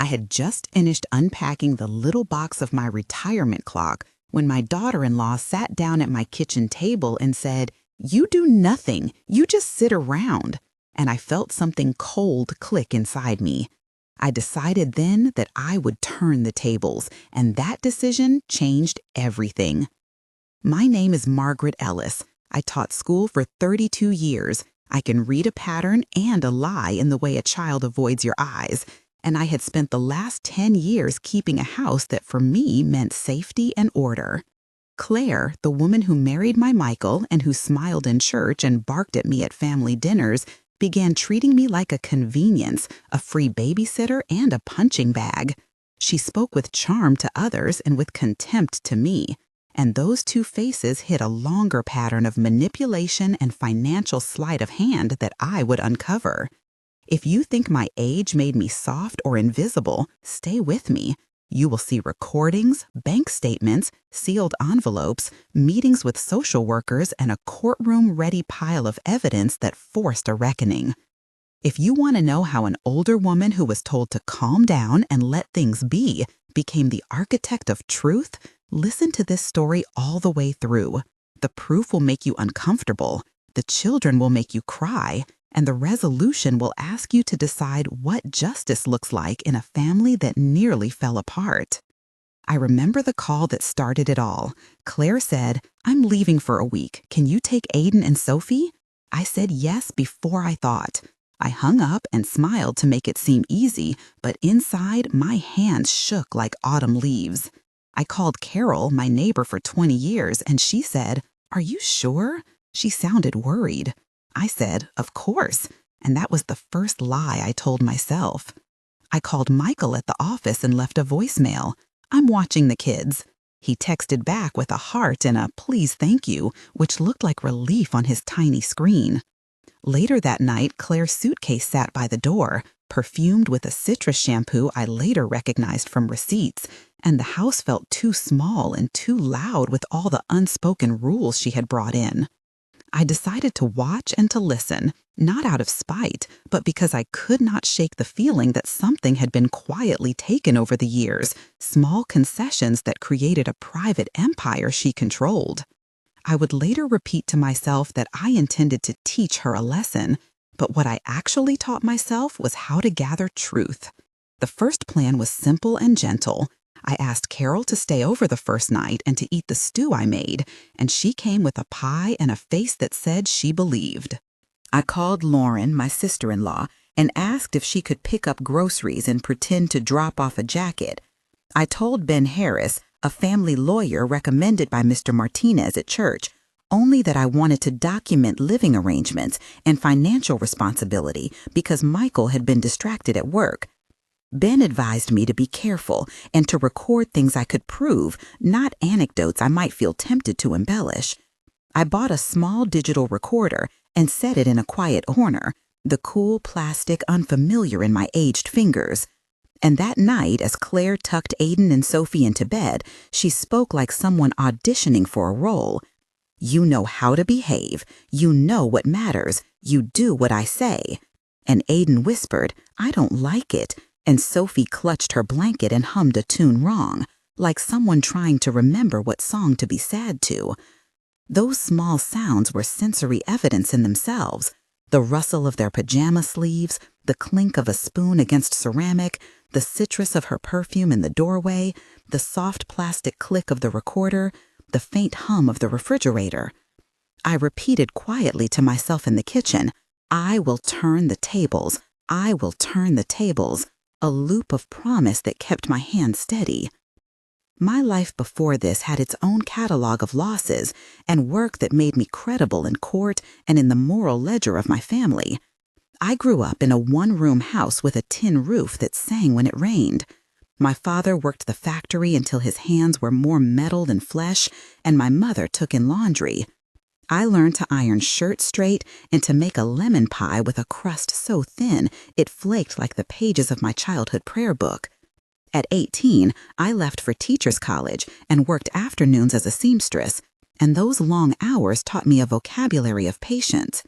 I had just finished unpacking the little box of my retirement clock when my daughter-in-law sat down at my kitchen table and said, "You do nothing. You just sit around." And I felt something cold click inside me. I decided then that I would turn the tables, and that decision changed everything. My name is Margaret Ellis. I taught school for 32 years. I can read a pattern and a lie in the way a child avoids your eyes. And I had spent the last 10 years keeping a house that for me meant safety and order. Claire, the woman who married my Michael and who smiled in church and barked at me at family dinners, began treating me like a convenience, a free babysitter, and a punching bag. She spoke with charm to others and with contempt to me. And those two faces hid a longer pattern of manipulation and financial sleight of hand that I would uncover. If you think my age made me soft or invisible, stay with me. You will see recordings, bank statements, sealed envelopes, meetings with social workers, and a courtroom-ready pile of evidence that forced a reckoning. If you want to know how an older woman who was told to calm down and let things be became the architect of truth, listen to this story all the way through. The proof will make you uncomfortable, the children will make you cry, and the resolution will ask you to decide what justice looks like in a family that nearly fell apart. I remember the call that started it all. Claire said, "I'm leaving for a week. Can you take Aiden and Sophie?" I said yes before I thought. I hung up and smiled to make it seem easy, but inside my hands shook like autumn leaves. I called Carol, my neighbor for 20 years, and she said, "Are you sure?" She sounded worried. I said, "Of course," and that was the first lie I told myself. I called Michael at the office and left a voicemail. "I'm watching the kids." He texted back with a heart and a "please thank you," which looked like relief on his tiny screen. Later that night, Claire's suitcase sat by the door, perfumed with a citrus shampoo I later recognized from receipts, and the house felt too small and too loud with all the unspoken rules she had brought in. I decided to watch and to listen, not out of spite, but because I could not shake the feeling that something had been quietly taken over the years, small concessions that created a private empire she controlled. I would later repeat to myself that I intended to teach her a lesson, but what I actually taught myself was how to gather truth. The first plan was simple and gentle. I asked Carol to stay over the first night and to eat the stew I made, and she came with a pie and a face that said she believed. I called Lauren, my sister-in-law, and asked if she could pick up groceries and pretend to drop off a jacket. I told Ben Harris, a family lawyer recommended by Mr. Martinez at church, only that I wanted to document living arrangements and financial responsibility because Michael had been distracted at work. Ben advised me to be careful and to record things I could prove, not anecdotes I might feel tempted to embellish. I bought a small digital recorder and set it in a quiet corner, the cool plastic unfamiliar in my aged fingers. And that night, as Claire tucked Aiden and Sophie into bed, she spoke like someone auditioning for a role. "You know how to behave. You know what matters. You do what I say." And Aiden whispered, "I don't like it." And Sophie clutched her blanket and hummed a tune wrong, like someone trying to remember what song to be sad to. Those small sounds were sensory evidence in themselves. The rustle of their pajama sleeves, the clink of a spoon against ceramic, the citrus of her perfume in the doorway, the soft plastic click of the recorder, the faint hum of the refrigerator. I repeated quietly to myself in the kitchen, "I will turn the tables. I will turn the tables." A loop of promise that kept my hand steady. My life before this had its own catalog of losses and work that made me credible in court and in the moral ledger of my family. I grew up in a one-room house with a tin roof that sang when it rained. My father worked the factory until his hands were more metal than flesh, and my mother took in laundry. I learned to iron shirts straight and to make a lemon pie with a crust so thin it flaked like the pages of my childhood prayer book. At 18, I left for teacher's college and worked afternoons as a seamstress, and those long hours taught me a vocabulary of patience.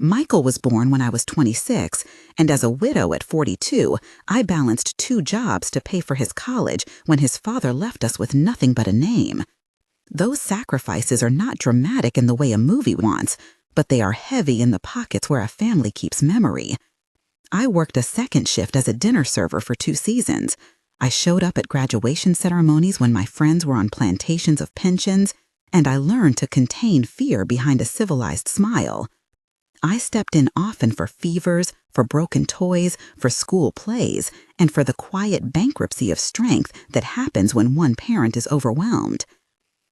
Michael was born when I was 26, and as a widow at 42, I balanced 2 jobs to pay for his college when his father left us with nothing but a name. Those sacrifices are not dramatic in the way a movie wants, but they are heavy in the pockets where a family keeps memory. I worked a second shift as a dinner server for 2 seasons. I showed up at graduation ceremonies when my friends were on plantations of pensions, and I learned to contain fear behind a civilized smile. I stepped in often for fevers, for broken toys, for school plays, and for the quiet bankruptcy of strength that happens when one parent is overwhelmed.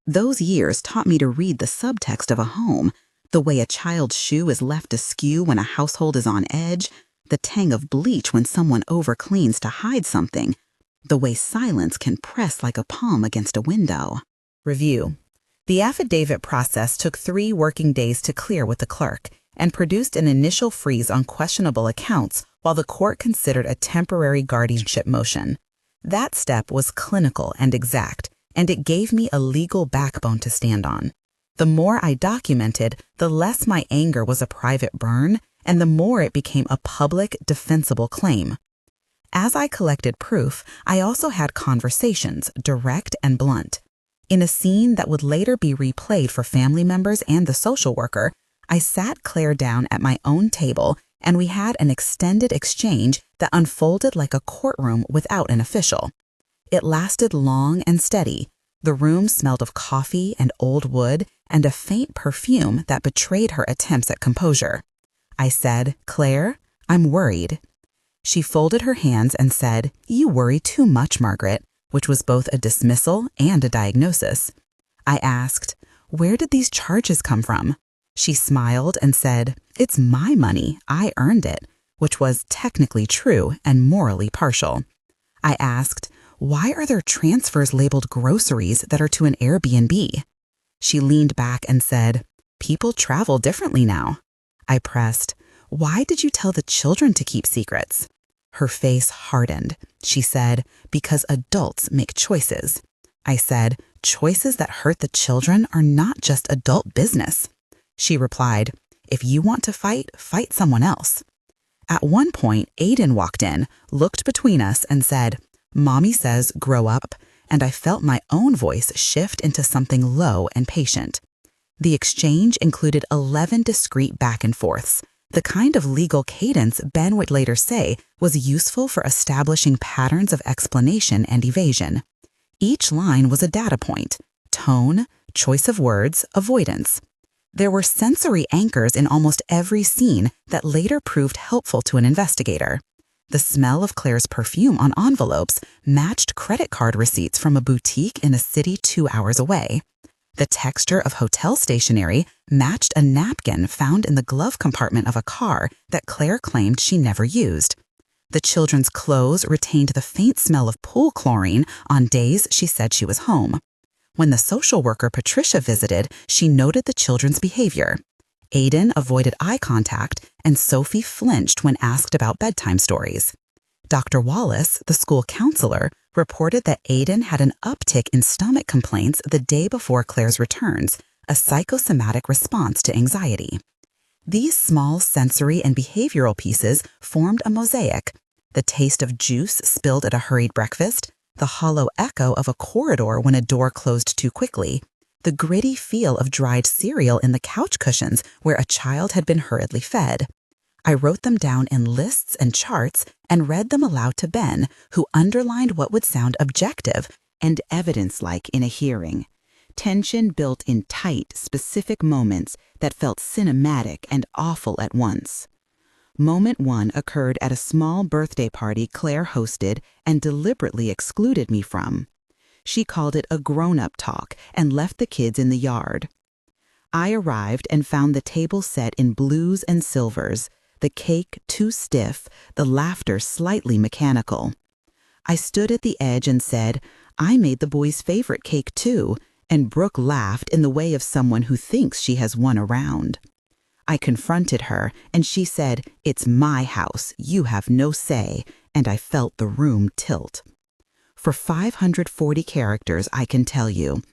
Those years taught me to read the subtext of a home, the way a child's shoe is left askew when a household is on edge, the tang of bleach when someone overcleans to hide something, the way silence can press like a palm against a window. Review. The affidavit process took 3 working days to clear with the clerk and produced an initial freeze on questionable accounts while the court considered a temporary guardianship motion. That step was clinical and exact, and it gave me a legal backbone to stand on. The more I documented, the less my anger was a private burn, and the more it became a public, defensible claim. As I collected proof, I also had conversations, direct and blunt. In a scene that would later be replayed for family members and the social worker, I sat Claire down at my own table, and we had an extended exchange that unfolded like a courtroom without an official. It lasted long and steady. The room smelled of coffee and old wood and a faint perfume that betrayed her attempts at composure. I said, "Claire, I'm worried." She folded her hands and said, "You worry too much, Margaret," which was both a dismissal and a diagnosis. I asked, "Where did these charges come from?" She smiled and said, "It's my money, I earned it," which was technically true and morally partial. I asked, "Why are there transfers labeled groceries that are to an Airbnb?" She leaned back and said, "People travel differently now." I pressed, "Why did you tell the children to keep secrets?" Her face hardened. She said, "Because adults make choices." I said, "Choices that hurt the children are not just adult business." She replied, "If you want to fight, fight someone else." At one point, Aiden walked in, looked between us, and said, "Mommy says grow up," and I felt my own voice shift into something low and patient. The exchange included 11 discreet back and forths, the kind of legal cadence Ben would later say was useful for establishing patterns of explanation and evasion. Each line was a data point: tone, choice of words, avoidance. There were sensory anchors in almost every scene that later proved helpful to an investigator. The smell of Claire's perfume on envelopes matched credit card receipts from a boutique in a city 2 hours away. The texture of hotel stationery matched a napkin found in the glove compartment of a car that Claire claimed she never used. The children's clothes retained the faint smell of pool chlorine on days she said she was home. When the social worker Patricia visited, she noted the children's behavior. Aiden avoided eye contact, and Sophie flinched when asked about bedtime stories. Dr. Wallace, the school counselor, reported that Aiden had an uptick in stomach complaints the day before Claire's returns, a psychosomatic response to anxiety. These small sensory and behavioral pieces formed a mosaic: the taste of juice spilled at a hurried breakfast, the hollow echo of a corridor when a door closed too quickly, the gritty feel of dried cereal in the couch cushions where a child had been hurriedly fed. I wrote them down in lists and charts and read them aloud to Ben, who underlined what would sound objective and evidence-like in a hearing. Tension built in tight, specific moments that felt cinematic and awful at once. Moment 1 occurred at a small birthday party Claire hosted and deliberately excluded me from. She called it a grown-up talk and left the kids in the yard. I arrived and found the table set in blues and silvers, the cake too stiff, the laughter slightly mechanical. I stood at the edge and said, "I made the boys' favorite cake too," and Brooke laughed in the way of someone who thinks she has won a round. I confronted her, and she said, "It's my house, you have no say," and I felt the room tilt. For 540 characters, I can tell you.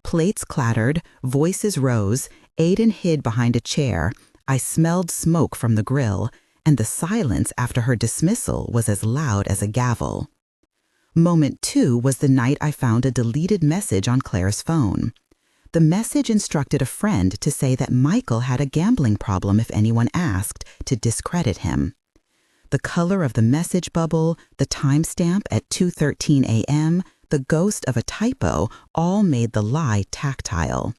Plates clattered, voices rose, Aiden hid behind a chair, I smelled smoke from the grill, and the silence after her dismissal was as loud as a gavel. Moment 2 was the night I found a deleted message on Claire's phone. The message instructed a friend to say that Michael had a gambling problem if anyone asked, to discredit him. The color of the message bubble, the timestamp at 2:13 a.m., the ghost of a typo all made the lie tactile.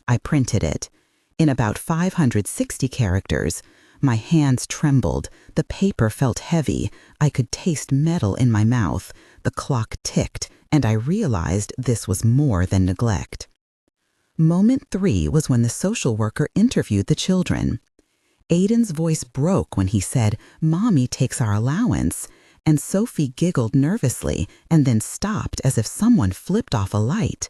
I printed it. In about 560 characters, my hands trembled, the paper felt heavy, I could taste metal in my mouth, the clock ticked, and I realized this was more than neglect. Moment 3 was when the social worker interviewed the children. Aiden's voice broke when he said, "Mommy takes our allowance," and Sophie giggled nervously and then stopped as if someone flipped off a light.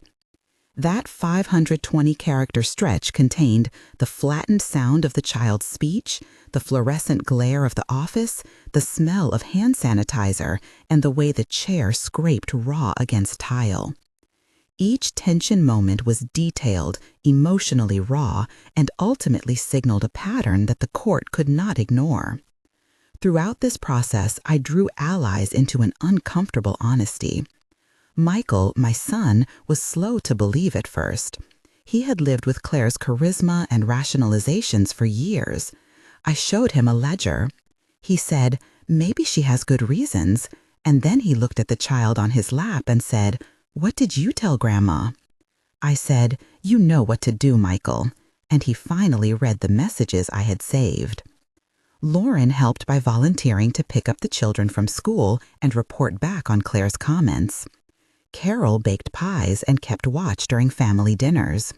That 520-character stretch contained the flattened sound of the child's speech, the fluorescent glare of the office, the smell of hand sanitizer, and the way the chair scraped raw against tile. Each tension moment was detailed, emotionally raw, and ultimately signaled a pattern that the court could not ignore. Throughout this process, I drew allies into an uncomfortable honesty. Michael, my son, was slow to believe at first. He had lived with Claire's charisma and rationalizations for years. I showed him a ledger. He said, "Maybe she has good reasons," and then he looked at the child on his lap and said, "What did you tell Grandma?" I said, "You know what to do, Michael," and he finally read the messages I had saved. Lauren helped by volunteering to pick up the children from school and report back on Claire's comments. Carol baked pies and kept watch during family dinners.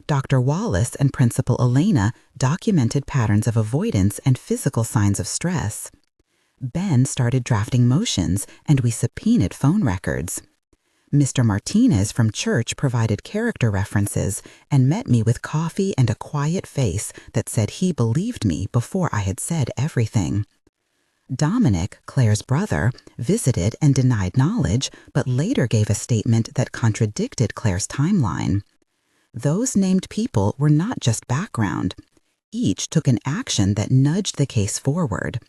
Dr. Wallace and Principal Elena documented patterns of avoidance and physical signs of stress. Ben started drafting motions, and we subpoenaed phone records. Mr. Martinez from church provided character references and met me with coffee and a quiet face that said he believed me before I had said everything. Dominic, Claire's brother, visited and denied knowledge, but later gave a statement that contradicted Claire's timeline. Those named people were not just background. Each took an action that nudged the case forward.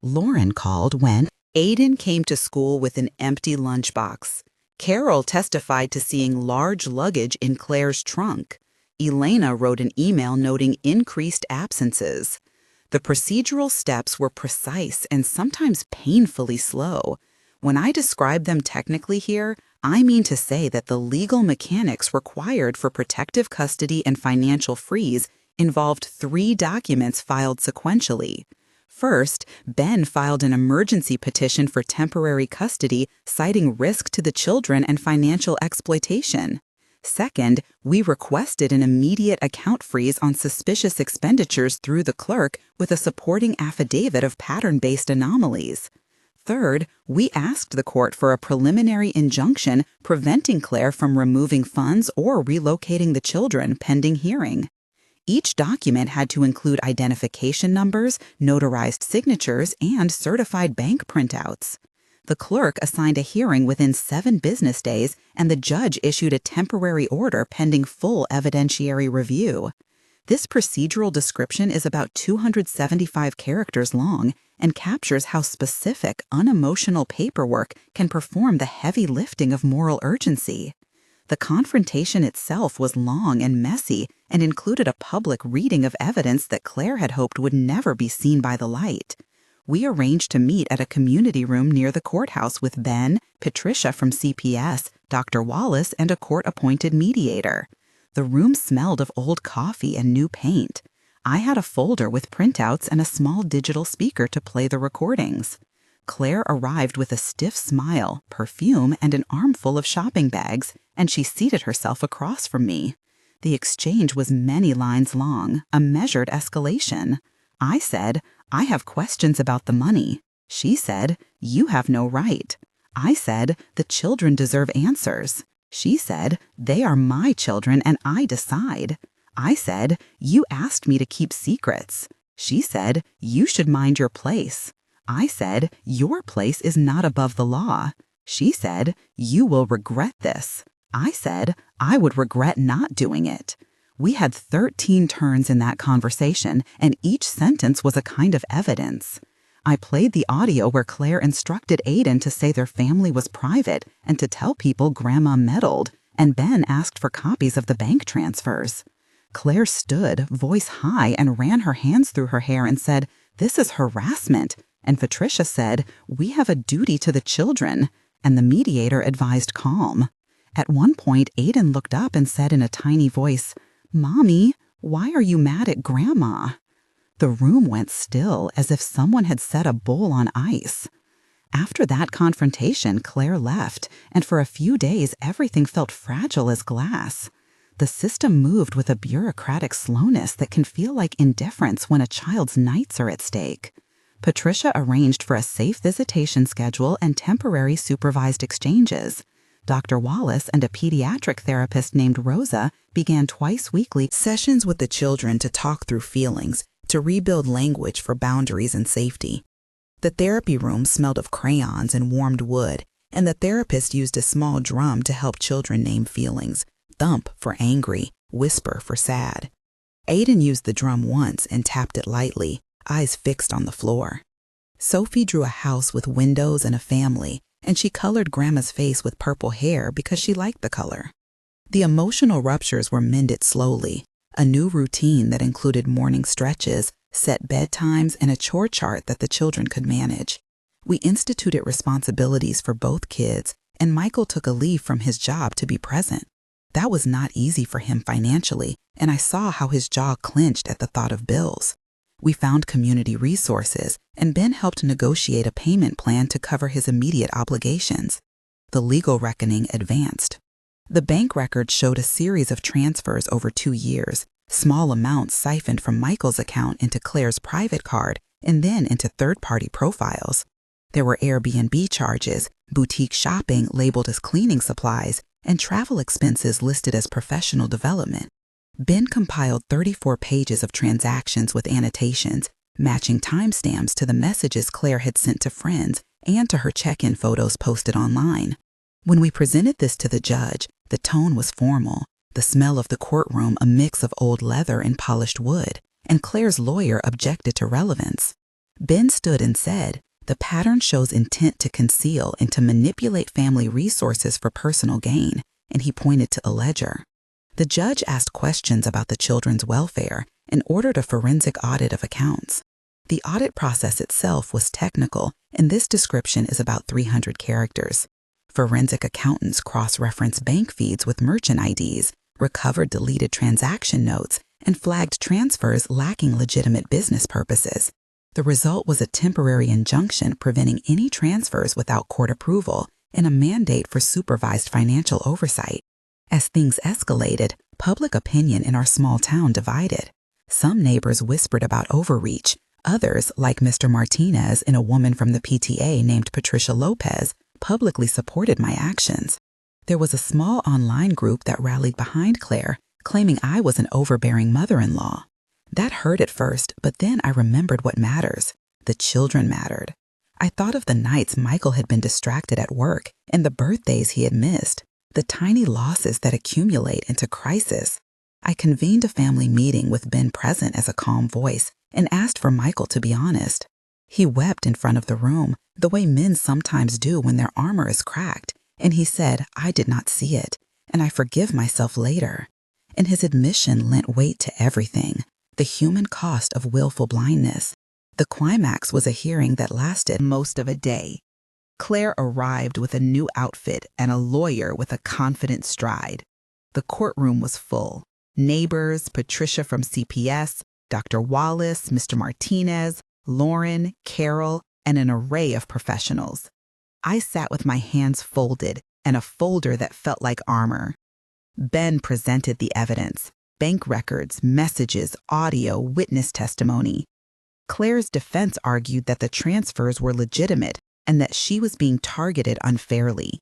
Lauren called when Aiden came to school with an empty lunchbox. Carol testified to seeing large luggage in Claire's trunk. Elena wrote an email noting increased absences. The procedural steps were precise and sometimes painfully slow. When I describe them technically here, I mean to say that the legal mechanics required for protective custody and financial freeze involved 3 documents filed sequentially. First, Ben filed an emergency petition for temporary custody, citing risk to the children and financial exploitation. Second, we requested an immediate account freeze on suspicious expenditures through the clerk with a supporting affidavit of pattern-based anomalies. Third, we asked the court for a preliminary injunction preventing Claire from removing funds or relocating the children pending hearing. Each document had to include identification numbers, notarized signatures, and certified bank printouts. The clerk assigned a hearing within 7 business days, and the judge issued a temporary order pending full evidentiary review. This procedural description is about 275 characters long and captures how specific, unemotional paperwork can perform the heavy lifting of moral urgency. The confrontation itself was long and messy and included a public reading of evidence that Claire had hoped would never be seen by the light. We arranged to meet at a community room near the courthouse with Ben, Patricia from CPS, Dr. Wallace, and a court-appointed mediator. The room smelled of old coffee and new paint. I had a folder with printouts and a small digital speaker to play the recordings. Claire arrived with a stiff smile, perfume, and an armful of shopping bags, and she seated herself across from me. The exchange was many lines long, a measured escalation. I said, "I have questions about the money." She said, "You have no right." I said, "The children deserve answers." She said, "They are my children and I decide." I said, "You asked me to keep secrets." She said, "You should mind your place." I said, "Your place is not above the law." She said, "You will regret this." I said, "I would regret not doing it." We had 13 turns in that conversation, and each sentence was a kind of evidence. I played the audio where Claire instructed Aiden to say their family was private and to tell people Grandma meddled, and Ben asked for copies of the bank transfers. Claire stood, voice high, and ran her hands through her hair and said, "This is harassment." And Patricia said, "We have a duty to the children." And the mediator advised calm. At one point, Aiden looked up and said in a tiny voice, "Mommy, why are you mad at Grandma?" The room went still, as if someone had set a bowl on ice. After that confrontation, Claire left, and for a few days everything felt fragile as glass. The system moved with a bureaucratic slowness that can feel like indifference when a child's nights are at stake. Patricia arranged for a safe visitation schedule and temporary supervised exchanges. Dr. Wallace and a pediatric therapist named Rosa began twice-weekly sessions with the children to talk through feelings, to rebuild language for boundaries and safety. The therapy room smelled of crayons and warmed wood, and the therapist used a small drum to help children name feelings, thump for angry, whisper for sad. Aiden used the drum once and tapped it lightly, eyes fixed on the floor. Sophie drew a house with windows and a family, and she colored Grandma's face with purple hair because she liked the color. The emotional ruptures were mended slowly, a new routine that included morning stretches, set bedtimes, and a chore chart that the children could manage. We instituted responsibilities for both kids, and Michael took a leave from his job to be present. That was not easy for him financially, and I saw how his jaw clenched at the thought of bills. We found community resources, and Ben helped negotiate a payment plan to cover his immediate obligations. The legal reckoning advanced. The bank records showed a series of transfers over 2 years, small amounts siphoned from Michael's account into Claire's private card and then into third-party profiles. There were Airbnb charges, boutique shopping labeled as cleaning supplies, and travel expenses listed as professional development. Ben compiled 34 pages of transactions with annotations, matching timestamps to the messages Claire had sent to friends and to her check-in photos posted online. When we presented this to the judge, the tone was formal, the smell of the courtroom a mix of old leather and polished wood, and Claire's lawyer objected to relevance. Ben stood and said, "The pattern shows intent to conceal and to manipulate family resources for personal gain," and he pointed to a ledger. The judge asked questions about the children's welfare and ordered a forensic audit of accounts. The audit process itself was technical, and this description is about 300 characters. Forensic accountants cross-referenced bank feeds with merchant IDs, recovered deleted transaction notes, and flagged transfers lacking legitimate business purposes. The result was a temporary injunction preventing any transfers without court approval and a mandate for supervised financial oversight. As things escalated, public opinion in our small town divided. Some neighbors whispered about overreach. Others, like Mr. Martinez and a woman from the PTA named Patricia Lopez, publicly supported my actions. There was a small online group that rallied behind Claire, claiming I was an overbearing mother-in-law. That hurt at first, but then I remembered what matters. The children mattered. I thought of the nights Michael had been distracted at work and the birthdays he had missed, the tiny losses that accumulate into crisis. I convened a family meeting with Ben present as a calm voice and asked for Michael to be honest. He wept in front of the room, the way men sometimes do when their armor is cracked, and he said, "I did not see it, and I forgive myself later." And his admission lent weight to everything, the human cost of willful blindness. The climax was a hearing that lasted most of a day. Claire arrived with a new outfit and a lawyer with a confident stride. The courtroom was full. Neighbors, Patricia from CPS, Dr. Wallace, Mr. Martinez, Lauren, Carol, and an array of professionals. I sat with my hands folded and a folder that felt like armor. Ben presented the evidence, bank records, messages, audio, witness testimony. Claire's defense argued that the transfers were legitimate and that she was being targeted unfairly.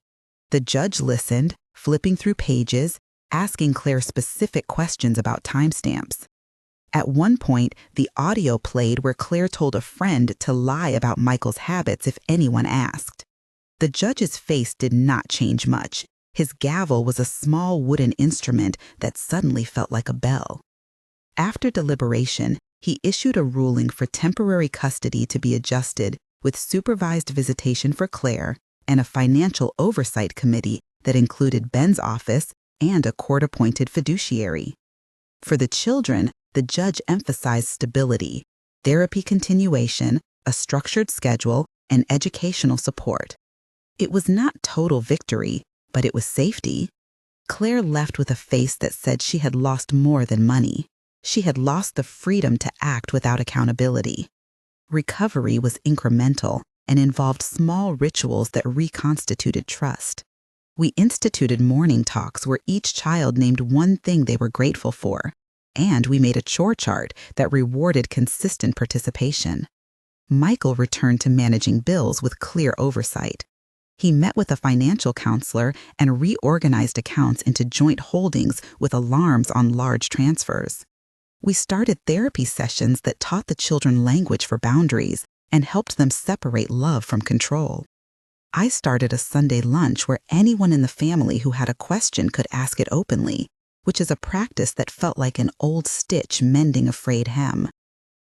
The judge listened, flipping through pages, asking Claire specific questions about timestamps. At one point, the audio played where Claire told a friend to lie about Michael's habits if anyone asked. The judge's face did not change much. His gavel was a small wooden instrument that suddenly felt like a bell. After deliberation, he issued a ruling for temporary custody to be adjusted with supervised visitation for Claire and a financial oversight committee that included Ben's office and a court-appointed fiduciary. For the children, the judge emphasized stability, therapy continuation, a structured schedule, and educational support. It was not total victory, but it was safety. Claire left with a face that said she had lost more than money. She had lost the freedom to act without accountability. Recovery was incremental and involved small rituals that reconstituted trust. We instituted morning talks where each child named one thing they were grateful for, and we made a chore chart that rewarded consistent participation. Michael returned to managing bills with clear oversight. He met with a financial counselor and reorganized accounts into joint holdings with alarms on large transfers. We started therapy sessions that taught the children language for boundaries and helped them separate love from control. I started a Sunday lunch where anyone in the family who had a question could ask it openly, which is a practice that felt like an old stitch mending a frayed hem.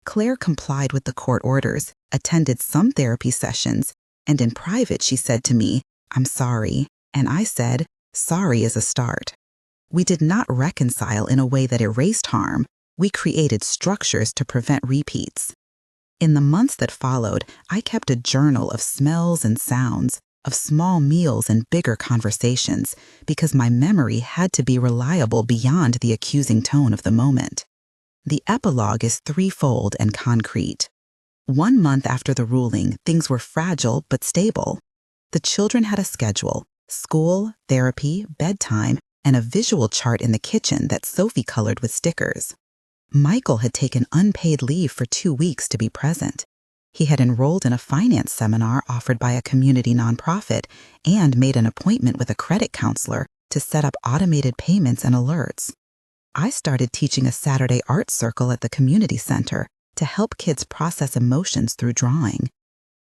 Claire complied with the court orders, attended some therapy sessions, and in private she said to me, "I'm sorry," and I said, "Sorry is a start." We did not reconcile in a way that erased harm. We created structures to prevent repeats. In the months that followed, I kept a journal of smells and sounds, of small meals and bigger conversations, because my memory had to be reliable beyond the accusing tone of the moment. The epilogue is threefold and concrete. 1 month after the ruling, things were fragile but stable. The children had a schedule: school, therapy, bedtime, and a visual chart in the kitchen that Sophie colored with stickers. Michael had taken unpaid leave for 2 weeks to be present. He had enrolled in a finance seminar offered by a community nonprofit and made an appointment with a credit counselor to set up automated payments and alerts. I started teaching a Saturday art circle at the community center to help kids process emotions through drawing.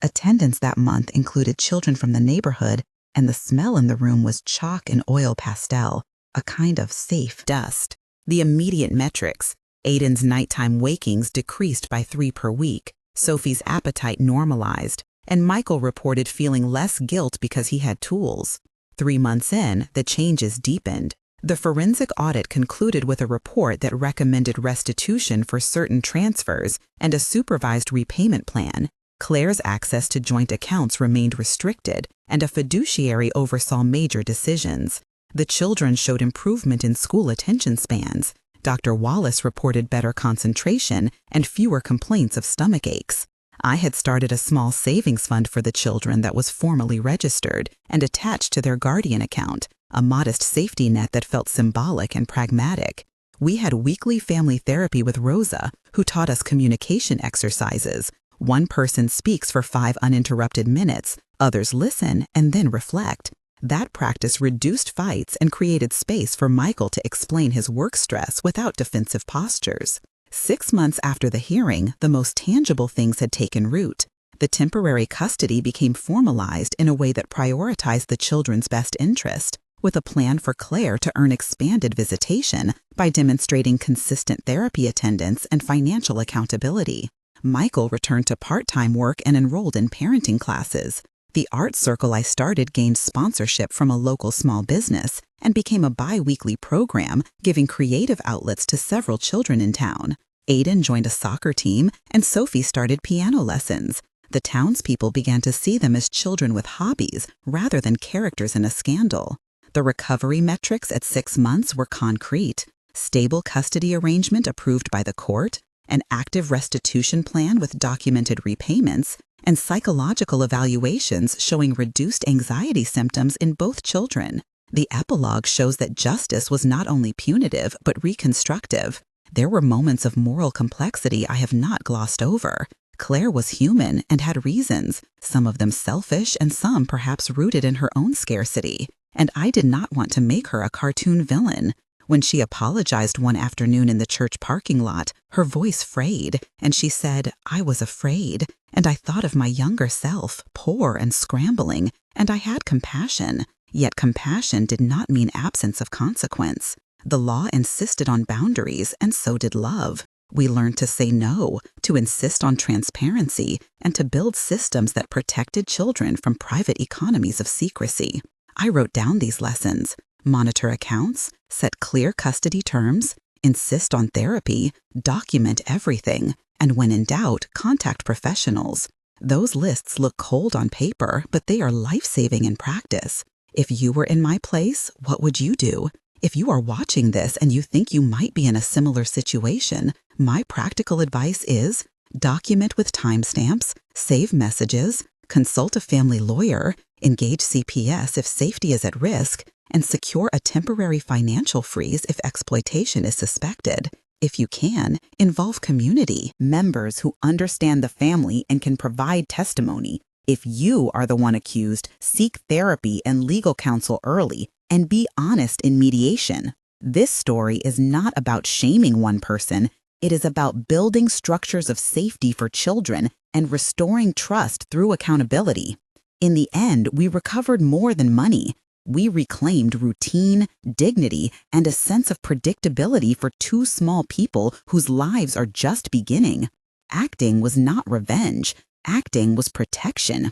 Attendance that month included children from the neighborhood, and the smell in the room was chalk and oil pastel, a kind of safe dust. The immediate metrics: Aiden's nighttime wakings decreased by 3 per week, Sophie's appetite normalized, and Michael reported feeling less guilt because he had tools. 3 months in, the changes deepened. The forensic audit concluded with a report that recommended restitution for certain transfers and a supervised repayment plan. Claire's access to joint accounts remained restricted, and a fiduciary oversaw major decisions. The children showed improvement in school attention spans. Dr. Wallace reported better concentration and fewer complaints of stomach aches. I had started a small savings fund for the children that was formally registered and attached to their guardian account, a modest safety net that felt symbolic and pragmatic. We had weekly family therapy with Rosa, who taught us communication exercises. One person speaks for 5 uninterrupted minutes, others listen and then reflect. That practice reduced fights and created space for Michael to explain his work stress without defensive postures. 6 months after the hearing, the most tangible things had taken root. The temporary custody became formalized in a way that prioritized the children's best interest, with a plan for Claire to earn expanded visitation by demonstrating consistent therapy attendance and financial accountability. Michael returned to part-time work and enrolled in parenting classes. The art circle I started gained sponsorship from a local small business and became a bi-weekly program giving creative outlets to several children in town. Aiden joined a soccer team and Sophie started piano lessons. The townspeople began to see them as children with hobbies rather than characters in a scandal. The recovery metrics at 6 months were concrete: stable custody arrangement approved by the court, an active restitution plan with documented repayments, and psychological evaluations showing reduced anxiety symptoms in both children. The epilogue shows that justice was not only punitive but reconstructive. There were moments of moral complexity I have not glossed over. Claire was human and had reasons, some of them selfish and some perhaps rooted in her own scarcity. And I did not want to make her a cartoon villain. When she apologized one afternoon in the church parking lot, her voice frayed, and she said, "I was afraid, and I thought of my younger self, poor and scrambling, and I had compassion. Yet compassion did not mean absence of consequence. The law insisted on boundaries, and so did love. We learned to say no, to insist on transparency, and to build systems that protected children from private economies of secrecy. I wrote down these lessons: monitor accounts, set clear custody terms, insist on therapy, document everything, and when in doubt, contact professionals. Those lists look cold on paper, but they are life-saving in practice. If you were in my place, what would you do? If you are watching this and you think you might be in a similar situation, my practical advice is document with timestamps, save messages, consult a family lawyer, engage CPS if safety is at risk, and secure a temporary financial freeze if exploitation is suspected. If you can, involve community members who understand the family and can provide testimony. If you are the one accused, seek therapy and legal counsel early and be honest in mediation. This story is not about shaming one person. It is about building structures of safety for children and restoring trust through accountability. In the end, we recovered more than money. We reclaimed routine, dignity, and a sense of predictability for two small people whose lives are just beginning. Acting was not revenge. Acting was protection.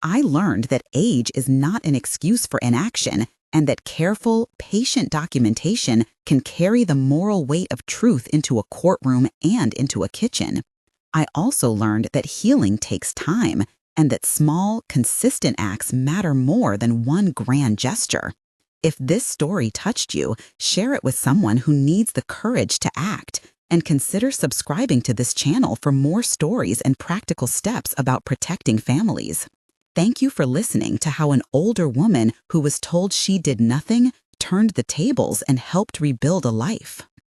I learned that age is not an excuse for inaction, and that careful, patient documentation can carry the moral weight of truth into a courtroom and into a kitchen. I also learned that healing takes time, and that small, consistent acts matter more than one grand gesture. If this story touched you, share it with someone who needs the courage to act, and consider subscribing to this channel for more stories and practical steps about protecting families. Thank you for listening to how an older woman who was told she did nothing turned the tables and helped rebuild a life.